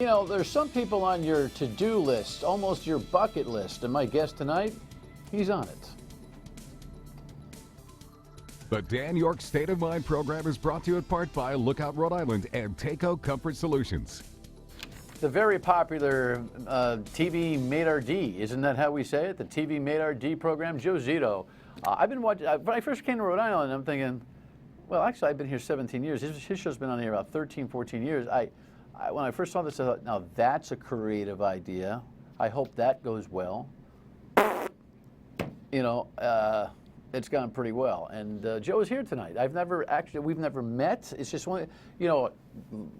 know, there's some people on your to-do list, almost your bucket list, and my guest tonight, he's on it. The Dan Yorke State of Mind program is brought to you in part by Lookout Rhode Island and Takeo Comfort Solutions. The very popular TV Maitre D, isn't that how we say it? The TV Maitre D program, Joe Zito. I've been watching, when I first came to Rhode Island, I'm thinking, well, actually, I've been here 17 years. His show's been on here about 13, 14 years. When I first saw this, I thought, now that's a creative idea. I hope that goes well. You know, it's gone pretty well. And Joe is here tonight. We've never met. It's just one, you know,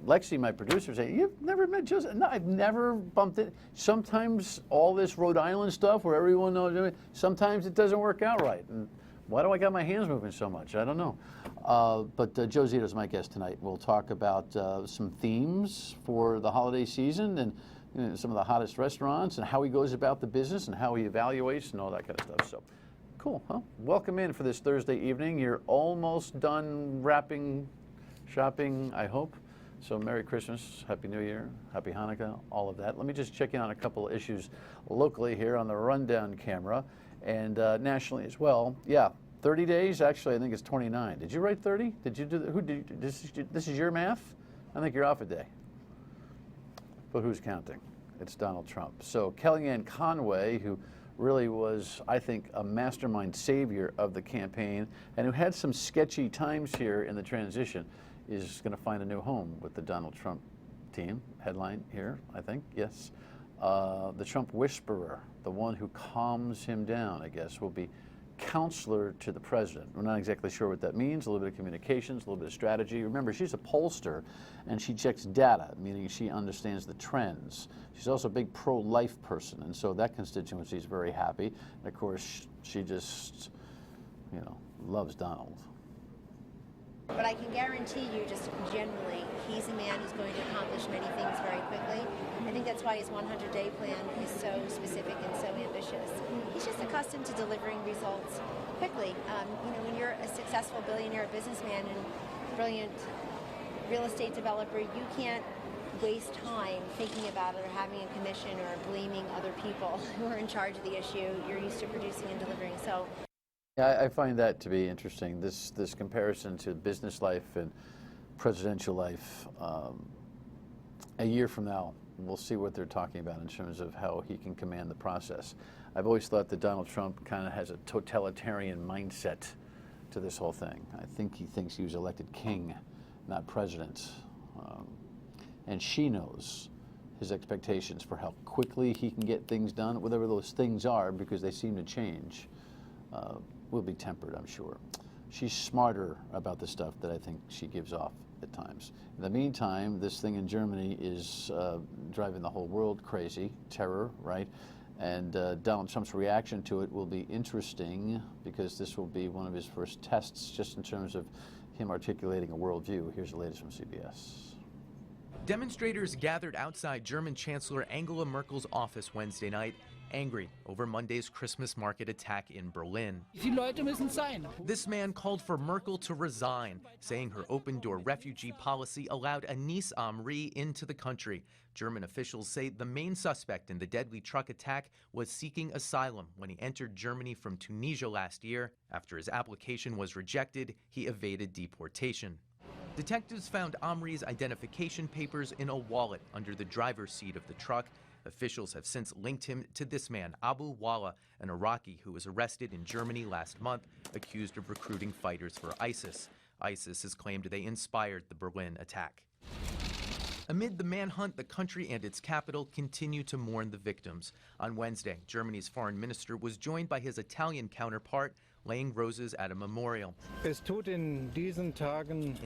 Lexi, my producer, say, you've never met Joe? No, I've never bumped it. Sometimes all this Rhode Island stuff where everyone knows, sometimes it doesn't work out right. And why do I got my hands moving so much? I don't know. But Joe Zito is my guest tonight. We'll talk about some themes for the holiday season and some of the hottest restaurants and how he goes about the business and how he evaluates and all that kind of stuff. So, cool. Huh? Welcome in for this Thursday evening. You're almost done wrapping shopping, I hope. So Merry Christmas, Happy New Year, Happy Hanukkah, all of that. Let me just check in on a couple of issues locally here on the rundown camera and nationally as well. Yeah, 30 days. Actually, I think it's 29. Did you write 30? Did you do this is your math? I think you're off a day. But who's counting? It's Donald Trump. So Kellyanne Conway, who really was, I think, a mastermind savior of the campaign and who had some sketchy times here in the transition, is going to find a new home with the Donald Trump team. Headline here, I think, yes. The Trump whisperer, the one who calms him down, I guess, will be counselor to the president. We're not exactly sure what that means. A little bit of communications, a little bit of strategy. Remember, she's a pollster, and she checks data, meaning she understands the trends. She's also a big pro-life person, and so that constituency is very happy. And of course, she just, you know, loves Donald. But I can guarantee you, just generally, he's a man who's going to accomplish many things very quickly. I think that's why his 100-day plan is so specific and so ambitious. He's just accustomed to delivering results quickly. You know, when you're a successful billionaire businessman and brilliant real estate developer, you can't waste time thinking about it or having a commission or blaming other people who are in charge of the issue. You're used to producing and delivering. So. Yeah, I find that to be interesting, this comparison to business life and presidential life. A year from now, we'll see what they're talking about in terms of how he can command the process. I've always thought that Donald Trump kind of has a totalitarian mindset to this whole thing. I think he thinks he was elected king, not president. And she knows his expectations for how quickly he can get things done, whatever those things are, because they seem to change. Will be tempered, I'm sure. She's smarter about the stuff that I think she gives off at times. In the meantime, this thing in Germany is driving the whole world crazy, terror, right? And Donald Trump's reaction to it will be interesting because this will be one of his first tests just in terms of him articulating a worldview. Here's the latest from CBS. Demonstrators gathered outside German Chancellor Angela Merkel's office Wednesday night, angry over Monday's Christmas market attack in Berlin. This man called for Merkel to resign, saying her open-door refugee policy allowed Anis Amri into the country. German officials say the main suspect in the deadly truck attack was seeking asylum when he entered Germany from Tunisia last year. After his application was rejected, he evaded deportation. Detectives found Amri's identification papers in a wallet under the driver's seat of the truck. Officials have since linked him to this man, Abu Wala, an Iraqi who was arrested in Germany last month, accused of recruiting fighters for ISIS. ISIS has claimed they inspired the Berlin attack. Amid the manhunt, the country and its capital continue to mourn the victims. On Wednesday, Germany's foreign minister was joined by his Italian counterpart, laying roses at a memorial. In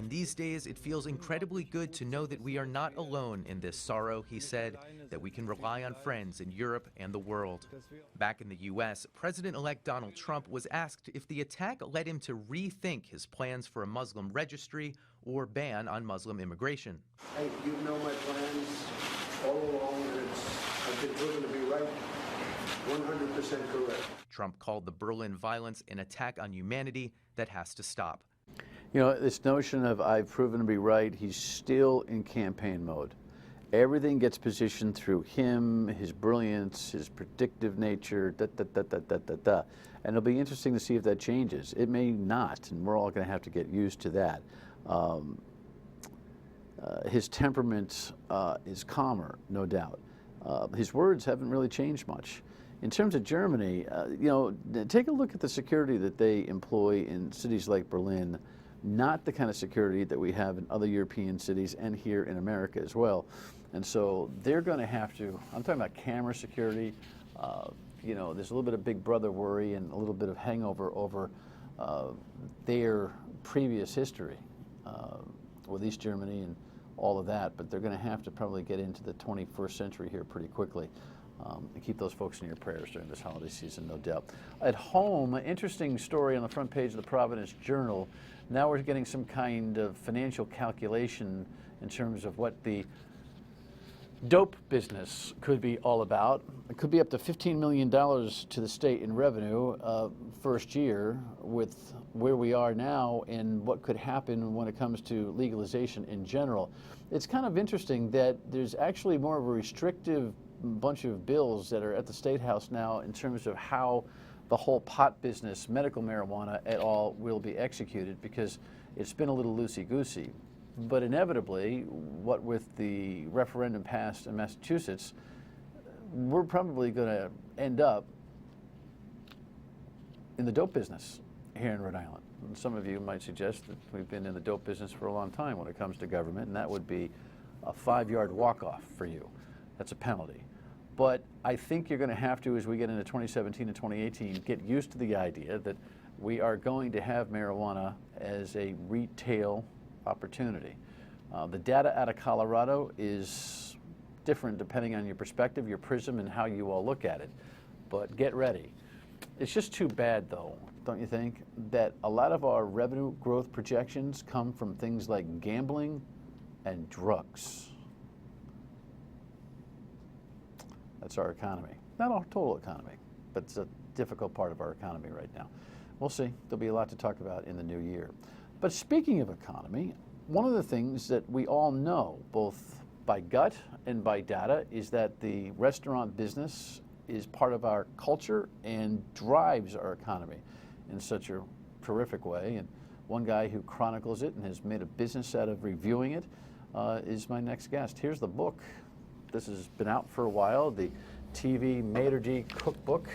these days, it feels incredibly good to know that we are not alone in this sorrow, he said, that we can rely on friends in Europe and the world. Back in the U.S., President-elect Donald Trump was asked if the attack led him to rethink his plans for a Muslim registry or ban on Muslim immigration. Hey, you know my plans all along, and I've been proven to be right. 100% correct. Trump called the Berlin violence an attack on humanity that has to stop. You know, this notion of I've proven to be right, he's still in campaign mode. Everything gets positioned through him, his brilliance, his predictive nature, And it'll be interesting to see if that changes. It may not, and we're all going to have to get used to that. His temperament is calmer, no doubt. His words haven't really changed much. In terms of Germany, take a look at the security that they employ in cities like Berlin, not the kind of security that we have in other European cities and here in America as well. And so they're going to have to, I'm talking about camera security, there's a little bit of Big Brother worry and a little bit of hangover over their previous history with East Germany and all of that, but they're going to have to probably get into the 21st century here pretty quickly. And keep those folks in your prayers during this holiday season, no doubt. At home, an interesting story on the front page of the Providence Journal. Now we're getting some kind of financial calculation in terms of what the dope business could be all about. It could be up to $15 million to the state in revenue first year with where we are now and what could happen when it comes to legalization in general. It's kind of interesting that there's actually more of a restrictive bunch of bills that are at the State House now in terms of how the whole pot business, medical marijuana et al, will be executed, because it's been a little loosey-goosey. But inevitably, what with the referendum passed in Massachusetts, we're probably going to end up in the dope business here in Rhode Island. And some of you might suggest that we've been in the dope business for a long time when it comes to government, and that would be a 5-yard walk-off for you. That's a penalty. But I think you're going to have to, as we get into 2017 and 2018, get used to the idea that we are going to have marijuana as a retail opportunity. The data out of Colorado is different depending on your perspective, your prism, and how you all look at it. But get ready. It's just too bad, though, don't you think, that a lot of our revenue growth projections come from things like gambling and drugs. That's our economy. Not our total economy, but it's a difficult part of our economy right now. We'll see. There'll be a lot to talk about in the new year. But speaking of economy, one of the things that we all know, both by gut and by data, is that the restaurant business is part of our culture and drives our economy in such a terrific way. And one guy who chronicles it and has made a business out of reviewing it is my next guest. Here's the book. This has been out for a while, the TV Maitre cookbook,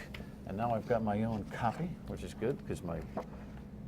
and now I've got my own copy, which is good because my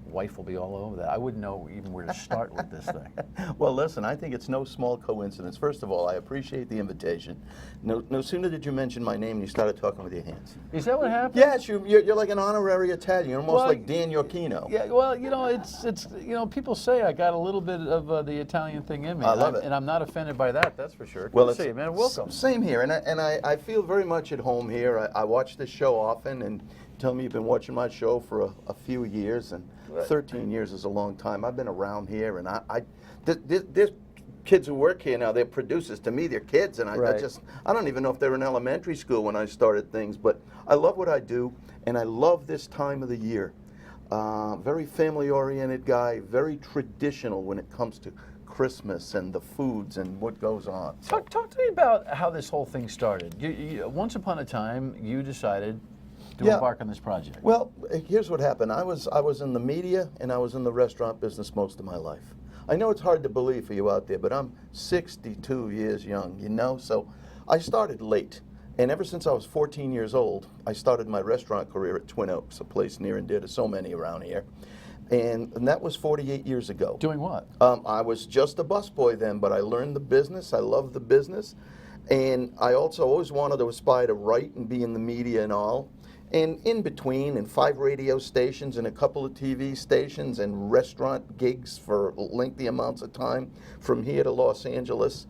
wife will be all over that. I wouldn't know even where to start with this thing. Well, listen, I think it's no small coincidence. First of all, I appreciate the invitation. No sooner did you mention my name, you started talking with your hands. Is that what happened? Yes, you're like an honorary Italian. You're almost like Dan Yorkino. Yeah, well, it's people say I got a little bit of the Italian thing in me. I love it. And I'm not offended by that, that's for sure. Well, Good to see you, man. Welcome. Same here, and I feel very much at home here. I watch this show often, and tell me you've been watching my show for a few years, and 13 years is a long time. I've been around here, and there's kids who work here now. They're producers. To me, they're kids, and I don't even know if they were in elementary school when I started things. But I love what I do, and I love this time of the year. Very family-oriented guy, very traditional when it comes to Christmas and the foods and what goes on. Talk to me about how this whole thing started. Once upon a time, you decided to embark on this project. Well, here's what happened. I was in the media and I was in the restaurant business most of my life. I know it's hard to believe for you out there, but I'm 62 years young, so I started late. And ever since I was 14 years old, I started my restaurant career at Twin Oaks, a place near and dear to so many around here. And that was 48 years ago. Doing what? I was just a busboy then, but I learned the business. I loved the business. And I also always wanted to aspire to write and be in the media and all. And in between, and 5 radio stations and a couple of TV stations and restaurant gigs for lengthy amounts of time from here to Los Angeles.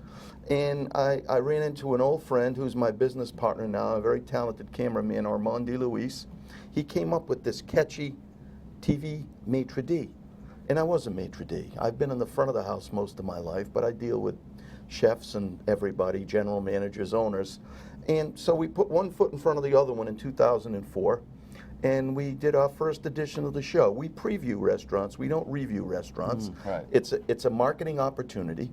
And I ran into an old friend who's my business partner now, a very talented cameraman, Armand DeLuise. He came up with this catchy TV Maitre d'. And I was a maitre d'. I've been in the front of the house most of my life, but I deal with chefs and everybody, general managers, owners. And so we put one foot in front of the other one in 2004, and we did our first edition of the show. We preview restaurants. We don't review restaurants. Right. It's a marketing opportunity.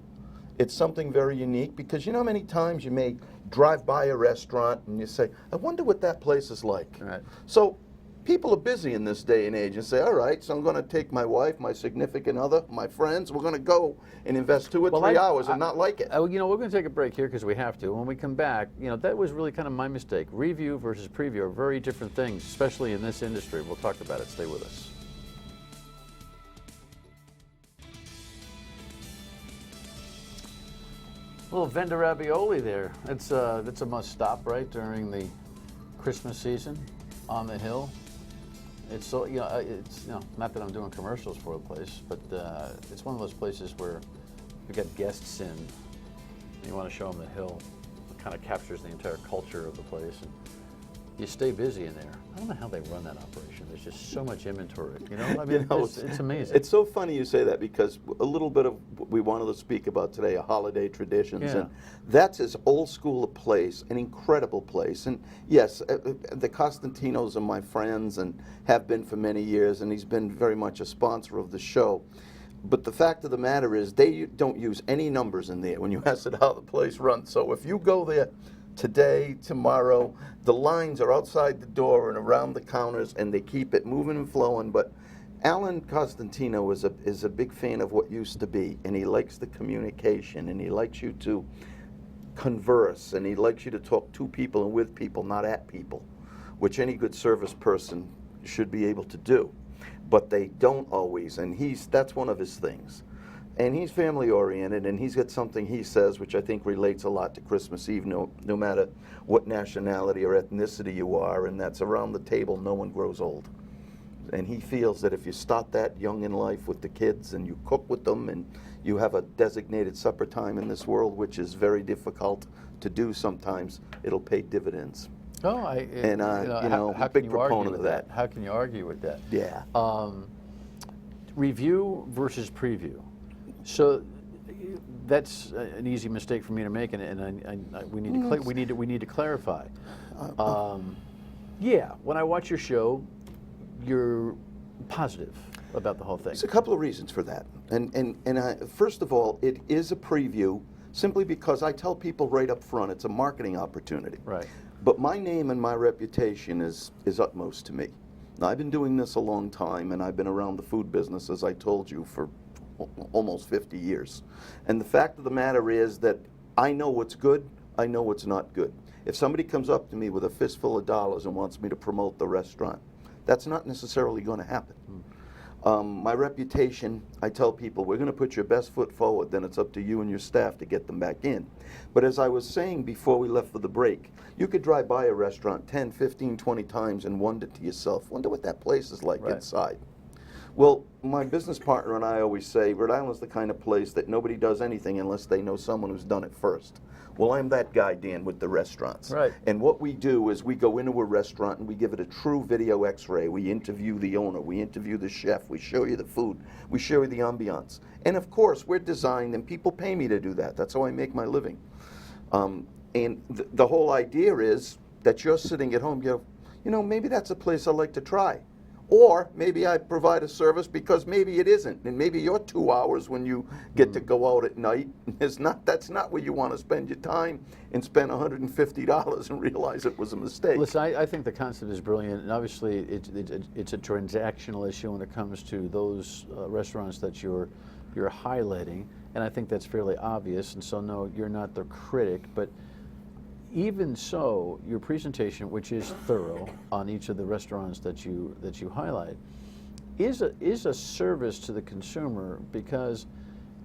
It's something very unique because you know how many times you may drive by a restaurant and you say, I wonder what that place is like. Right. So people are busy in this day and age and say, all right, so I'm going to take my wife, my significant other, my friends, we're going to go and invest 2 or 3 hours and not like it. You know, we're going to take a break here because we have to. When we come back, you know, that was really kind of my mistake. Review versus preview are very different things, especially in this industry. We'll talk about it. Stay with us. A little vendor ravioli there. That's a must stop, right, during the Christmas season on the hill. It's so, you know, it's, you know, not that I'm doing commercials for the place, but it's one of those places where we got guests in, and you want to show them the hill. It kind of captures the entire culture of the place, and you stay busy in there. I don't know how they run that operation. There's just so much inventory. You know, I mean, You know, it's amazing. It's so funny you say that because a little bit of what we wanted to speak about today are holiday traditions. Yeah. And that's as old school a place, an incredible place. And yes, the Costantinos are my friends and have been for many years, and he's been very much a sponsor of the show. But the fact of the matter is they don't use any numbers in there when you ask it how the place runs. So if you go there today, tomorrow, the lines are outside the door and around the counters, and they keep it moving and flowing. But Alan Costantino is a big fan of what used to be, and he likes the communication, and he likes you to converse, and he likes you to talk to people and with people, not at people, which any good service person should be able to do. But they don't always, and that's one of his things. And he's family oriented, and he's got something he says which I think relates a lot to Christmas Eve, no matter what nationality or ethnicity you are, and that's around the table no one grows old. And he feels that if you start that young in life with the kids and you cook with them and you have a designated supper time in this world, which is very difficult to do sometimes, it'll pay dividends. Oh, I'm how a big can you argue proponent with of that. How can you argue with that? Yeah. Review versus preview. So that's an easy mistake for me to make, and we need to clarify. Yeah, when I watch your show, you're positive about the whole thing. There's a couple of reasons for that. First of all, it is a preview simply because I tell people right up front it's a marketing opportunity. Right. But my name and my reputation is utmost to me. Now, I've been doing this a long time, and I've been around the food business, as I told you, for almost 50 years. And the fact of the matter is that I know what's good, I know what's not good. If somebody comes up to me with a fistful of dollars and wants me to promote the restaurant, that's not necessarily going to happen. My reputation, I tell people, we're going to put your best foot forward, then it's up to you and your staff to get them back in. But as I was saying before we left for the break, you could drive by a restaurant 10, 15, 20 times and wonder to yourself, wonder what that place is like inside. Well, my business partner and I always say, Rhode Island's the kind of place that nobody does anything unless they know someone who's done it first. Well, I'm that guy, Dan, with the restaurants. Right. And what we do is we go into a restaurant and we give it a true video x-ray. We interview the owner, we interview the chef, we show you the food, we show you the ambiance. And of course, we're designed, and people pay me to do that. That's how I make my living. And the whole idea is that you're sitting at home, you know, maybe that's a place I'd like to try. Or maybe I provide a service because maybe it isn't, and maybe your 2 hours when you get to go out at night that's not where you want to spend your time and spend $150 and realize it was a mistake. Listen, I think the concept is brilliant, and obviously it's a transactional issue when it comes to those restaurants that you're highlighting, and I think that's fairly obvious. And so, no, you're not the critic, but even so, your presentation, which is thorough on each of the restaurants that you highlight, is a service to the consumer, because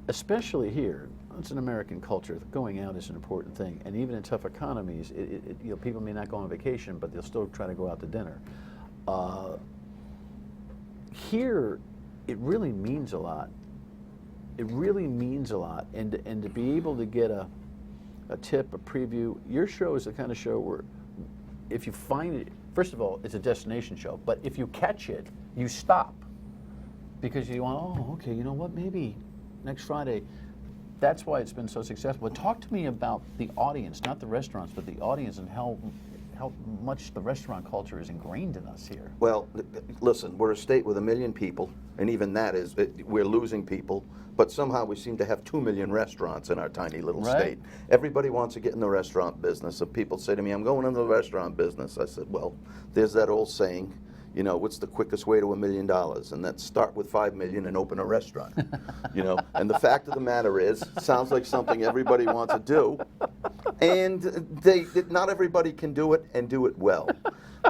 especially here, it's an American culture. Going out is an important thing, and even in tough economies, you know, people may not go on vacation, but they'll still try to go out to dinner. Here, it really means a lot. It really means a lot, and to be able to get a tip, a preview. Your show is the kind of show where if you find it, first of all, it's a destination show, but if you catch it, you stop because you want, oh, okay, you know what, maybe next Friday. That's why it's been so successful. But talk to me about the audience, not the restaurants, but the audience, and how how much the restaurant culture is ingrained in us here. Well, listen, we're a state with 1 million people, and even that is, we're losing people, but somehow we seem to have 2 million restaurants in our tiny little Right. state. Everybody wants to get in the restaurant business, and people say to me, I'm going into the restaurant business. I said, well, there's that old saying, you know, what's the quickest way to $1 million? And that's start with 5 million and open a restaurant. You know, and the fact of the matter is, sounds like something everybody wants to do, and not everybody can do it and do it well.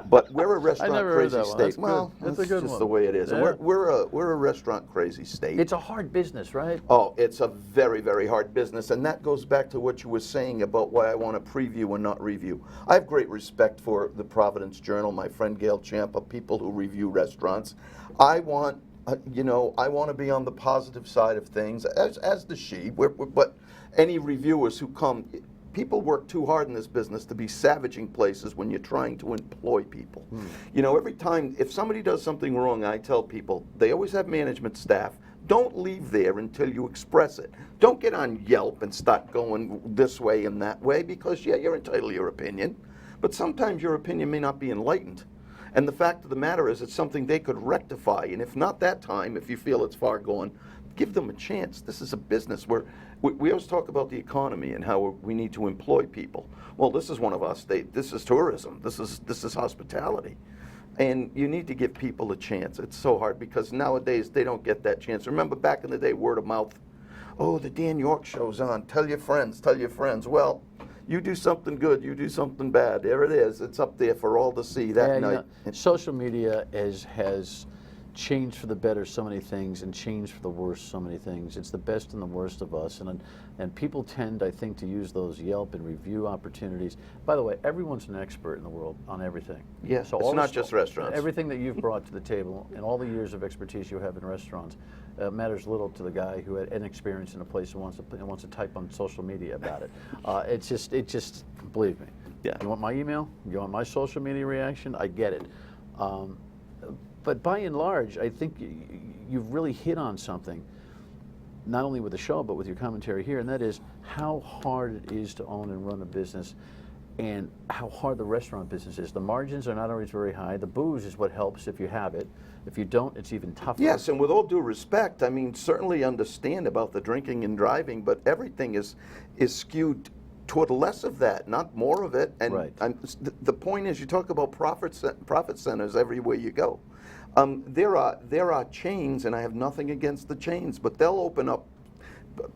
But we're a restaurant never heard crazy that one. state. That's good. Well, That's a that's good just one. the way it is. And Yeah. we're a restaurant crazy state. It's a hard business, right? Oh, it's a very, very hard business, and that goes back to what you were saying about why I want to preview and not review. I have great respect for the Providence Journal, my friend Gail Ciampa, people who review restaurants. I want, I want to be on the positive side of things, as does she. But any reviewers who come, people work too hard in this business to be savaging places when you're trying to employ people. You know, every time, if somebody does something wrong, I tell people, they always have management staff. Don't leave there until you express it. Don't get on Yelp and start going this way and that way, because, yeah, you're entitled to your opinion, but sometimes your opinion may not be enlightened. And the fact of the matter is, it's something they could rectify. And if not that time, if you feel it's far gone, give them a chance. This is a business where we always talk about the economy and how we need to employ people. Well, this is one of our state. This is tourism. This is hospitality. And you need to give people a chance. It's so hard because nowadays they don't get that chance. Remember back in the day, word of mouth. Oh, the Dan Yorke show's on. Tell your friends. Tell your friends. Well, you do something good, you do something bad. There it is. It's up there for all to see that night. You know, social media has changed for the better so many things and changed for the worse so many things. It's the best and the worst of us, and people tend, I think, to use those Yelp and review opportunities. By the way, everyone's an expert in the world on everything. Yeah, so it's not just restaurants. Everything that you've brought to the table and all the years of expertise you have in restaurants matters little to the guy who had an experience in a place and wants to type on social media about it. It just believe me. Yeah. You want my email? You want my social media reaction? I get it. But by and large, I think you've really hit on something, not only with the show, but with your commentary here, and that is how hard it is to own and run a business and how hard the restaurant business is. The margins are not always very high. The booze is what helps if you have it. If you don't, it's even tougher. Yes, and with all due respect, I mean, certainly understand about the drinking and driving, but everything is skewed toward less of that, not more of it. And Right. The point is, you talk about profit centers everywhere you go. There are chains, and I have nothing against the chains, but they'll open up.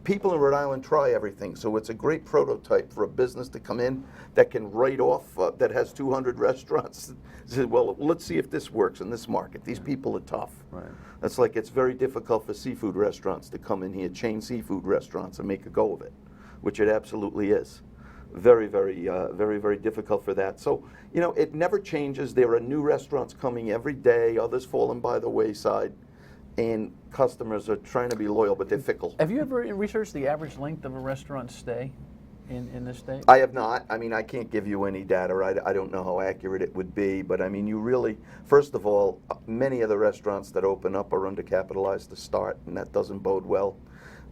People in Rhode Island try everything, so it's a great prototype for a business to come in that can write off, that has 200 restaurants. Say, well, let's see if this works in this market. These people are tough. Right. It's like it's very difficult for seafood restaurants to come in here, chain seafood restaurants, and make a go of it, which it absolutely is. Very, very difficult for that. So, you know, it never changes. There are new restaurants coming every day, others falling by the wayside, and customers are trying to be loyal, but they're fickle. Have you ever researched the average length of a restaurant stay in this state? I have not. I mean, I can't give you any data. I don't know how accurate it would be, but I mean, you really, first of all, many of the restaurants that open up are undercapitalized to start, and that doesn't bode well.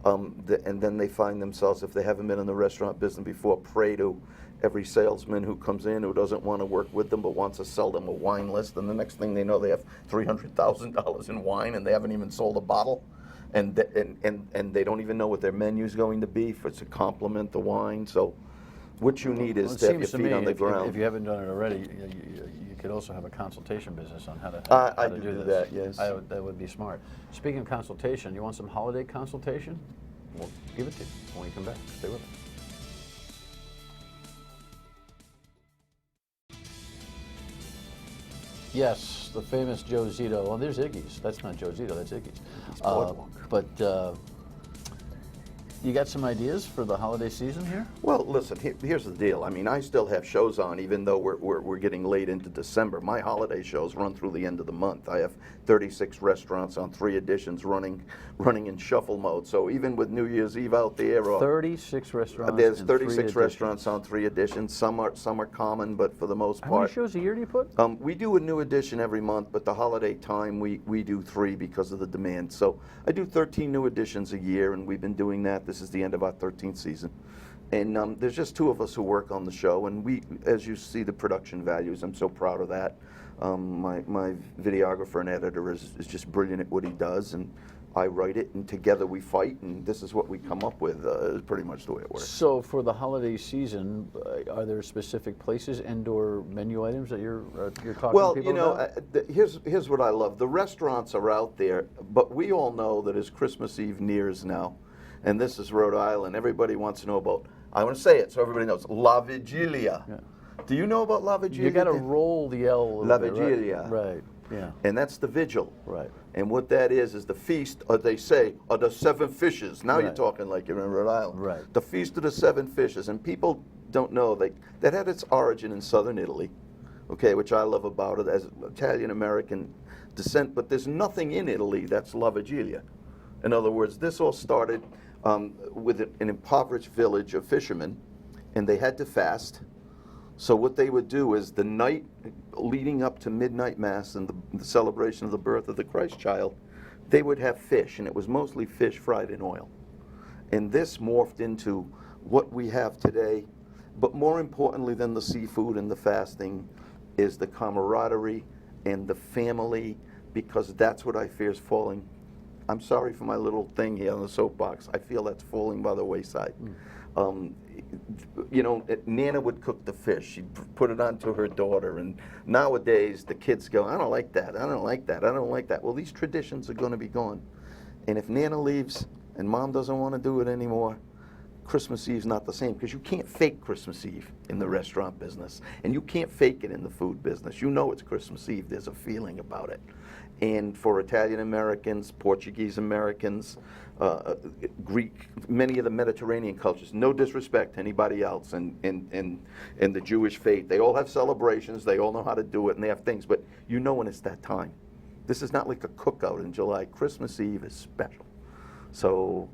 And then they find themselves, if they haven't been in the restaurant business before, prey to every salesman who comes in who doesn't want to work with them but wants to sell them a wine list, and the next thing they know, they have $300,000 in wine and they haven't even sold a bottle, and they don't even know what their menu's going to be to complement the wine. So what you need is to have your feet on the ground. If you haven't done it already, you could also have a consultation business on how to I to do this. that, yes. That would be smart. Speaking of consultation, you want some holiday consultation? We'll give it to you when we come back. Stay with us. Yes, the famous Joe Zito. Well, there's Iggy's. That's not Joe Zito, that's Iggy's. Boardwalk. But you got some ideas for the holiday season here? Well, listen, here's the deal. I mean, I still have shows on, even though we're getting late into December. My holiday shows run through the end of the month. I have 36 restaurants on 3 editions running in shuffle mode. So even with New Year's Eve out there, or 36 restaurants. there's and 36 3 editions. restaurants on 3 editions. Some are common, but for the most How many part, shows a year do you put? we do a new edition every month, but the holiday time we do 3 because of the demand. So I do 13 new editions a year, and we've been doing that. This is the end of our 13th season, And there's just two of us who work on the show, and we, as you see the production values, I'm so proud of that. My videographer and editor is just brilliant at what he does, and I write it, and together we fight, and this is what we come up with, is pretty much the way it works. So for the holiday season, are there specific places and/or menu items that you're talking Well, to people you know, about? here's what I love. The restaurants are out there, but we all know that as Christmas Eve nears now, and this is Rhode Island, everybody wants to know about, I want to say it so everybody knows, La Vigilia. Yeah. Do you know about La Vigilia? You got to roll the L a little La bit, Vigilia. Right, yeah. And that's the vigil. Right. And what that is the feast, or they say, of the 7 fishes. Now you're Right. talking like you're in Rhode Island. Right. The Feast of the 7 Fishes. And people don't know that had its origin in southern Italy, okay, which I love about it as Italian-American descent, but there's nothing in Italy that's La Vigilia. In other words, this all started with an impoverished village of fishermen, and they had to fast. So what they would do is the night leading up to midnight mass and the celebration of the birth of the Christ child, they would have fish, and it was mostly fish fried in oil. And this morphed into what we have today, but more importantly than the seafood and the fasting is the camaraderie and the family, because that's what I fear is falling. I'm sorry for my little thing here on the soapbox. I feel that's falling by the wayside. You know, Nana would cook the fish. She'd put it onto her daughter, and nowadays the kids go, I don't like that, I don't like that, I don't like that. Well, these traditions are going to be gone. And if Nana leaves and Mom doesn't want to do it anymore, Christmas Eve's not the same, because you can't fake Christmas Eve in the restaurant business, and you can't fake it in the food business. You know it's Christmas Eve. There's a feeling about it. And for Italian Americans, Portuguese Americans, Greek, many of the Mediterranean cultures, no disrespect to anybody else in the Jewish faith, they all have celebrations, they all know how to do it, and they have things, but you know when it's that time. This is not like a cookout in July. Christmas Eve is special. So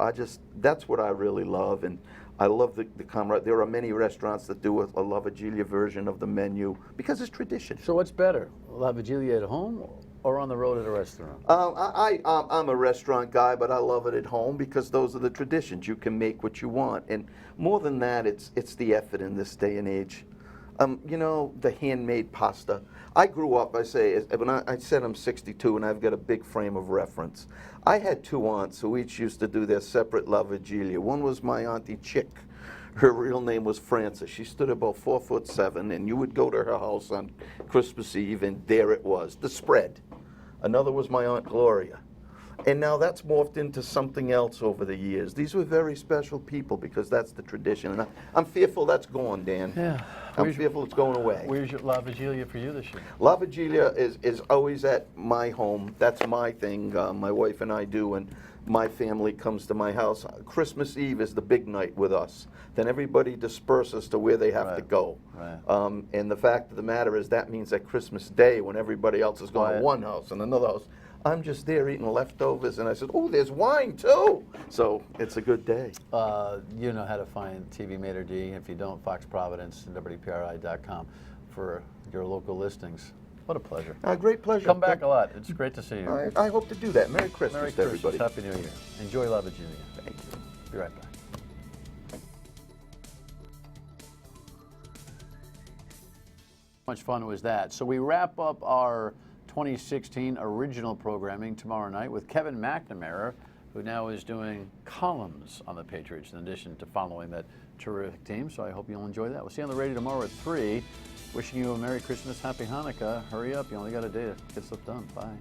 that's what I really love, and I love the camaraderie. There are many restaurants that do a La Vigilia version of the menu because it's tradition. So what's better, La Vigilia at home or on the road at a restaurant? I'm a restaurant guy, but I love it at home because those are the traditions. You can make what you want, and more than that, it's the effort in this day and age. You know, the handmade pasta. I grew up, I said I'm 62 and I've got a big frame of reference. I had 2 aunts who each used to do their separate La Vigilia. One was my Auntie Chick. Her real name was Frances. She stood about 4'7", and you would go to her house on Christmas Eve, and there it was, the spread. Another was my Aunt Gloria. And now that's morphed into something else over the years. These were very special people because that's the tradition. And I'm fearful that's gone, Dan. Yeah. I'm fearful it's going away. Where's your La Vigilia for you this year? La Vigilia is always at my home. That's my thing. My wife and I do, and my family comes to my house. Christmas Eve is the big night with us. Then everybody disperses to where they have to go. Right. And the fact of the matter is that means that Christmas Day, when everybody else is going to one house and another house, I'm just there eating leftovers, and I said, oh, there's wine too. So it's a good day. You know how to find TV Maitre D. If you don't, Fox Providence, WPRI.com for your local listings. What a pleasure. Great pleasure. Come back a lot. It's great to see you. I hope to do that. Merry Christmas, Merry to everybody. Christmas. Happy New Year. Enjoy La Vigilia. Thank you. Be right back. How much fun was that? So we wrap up our 2016 original programming tomorrow night with Kevin McNamara, who now is doing columns on the Patriots in addition to following that terrific team. So I hope you'll enjoy that. We'll see you on the radio tomorrow at 3. Wishing you a Merry Christmas, Happy Hanukkah. Hurry up. You only got a day to get stuff done. Bye.